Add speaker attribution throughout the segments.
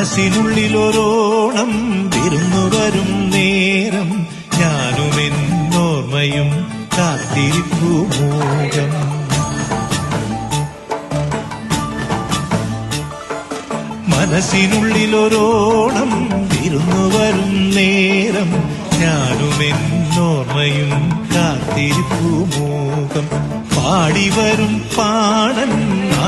Speaker 1: മനസ്സിനുള്ളിലൊരോണം വിരുന്നു വരും നേരം ഞാനുമെന്നോർമ്മയും കാത്തിരിപ്പു മൂകം. മനസ്സിനുള്ളിലൊരോണം വിരുന്നു വരും നേരം ഞാനുമെന്നോർമ്മയും കാത്തിരിപ്പു മൂകം. പാടിവരും പാടൻ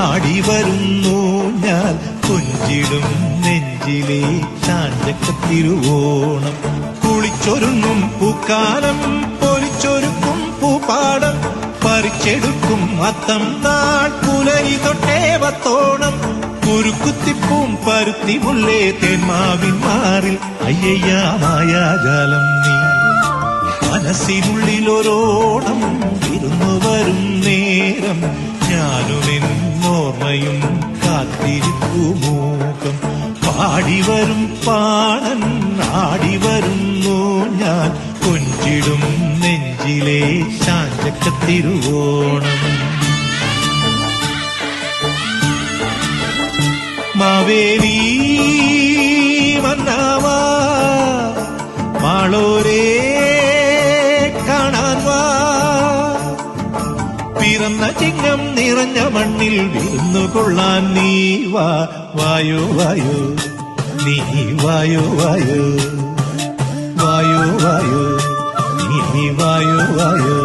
Speaker 1: ആടിവരുന്നു ഞാൻ കൊഞ്ചിടും നെഞ്ചിലെ ചാഞ്ചക്കത്തിരുവോണം. കുളിച്ചൊരുങ്ങും പൂക്കാലം പൊലിച്ചൊരുക്കും പൂപ്പാടം പറിച്ചെടുക്കും അത്തം നാൾ പുലരി തൊട്ടേവത്തോണം. കുരുക്കുത്തിപ്പൂം പരുത്തി മുള്ളേ തേന്മാവിൻ മാറിൽ അയ്യയ്യാ മായാജാലം നീ. മനസ്സിനുള്ളിലൊരോണം വിരുന്നു വരും നേരം ഞാനുമെന്നോർമ്മയും കാത്തിരിപ്പു മൂകം. പാടിവരും പാടൻ ആടിവരുന്നു ഞാൻ കൊഞ്ചിടും നെഞ്ചിലെ ചാഞ്ചക്കത്തിരുവോണം. മാവേലി വന്നാവാ മാളോരേ കാണാൻ വാ. പിറന്ന ചിങ്ങം നിറഞ്ഞ മണ്ണിൽ വിരുന്നു കൊള്ളാൻ നീ വാ. വായോ വായോ നീ വായോ വായോ വായോ വായോ നീ വായോ വായോ.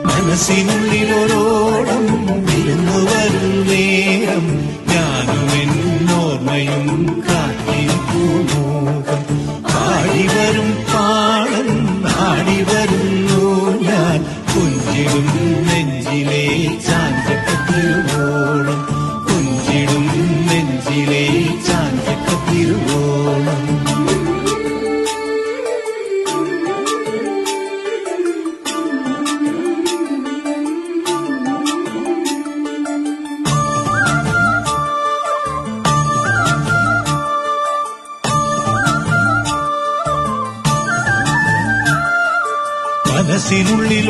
Speaker 1: മനസ്സിനുള്ളിലൊരോളം വിരുന്നു വരും നേരം ഞാനുമെന്നോർമ്മയും കാത്തിരിപ്പു മൂകം. പാടിവരും പാടൻ ആടിവരുന്നു ഞാൻ കൊഞ്ചിടും നെഞ്ചിലെ ചാഞ്ചക്കത്തിരുവോണം. കൊഞ്ചിടും നെഞ്ചിലെ ചാഞ്ചക്കത്തിരുവോണം. മനസ്സിനുള്ളിലോ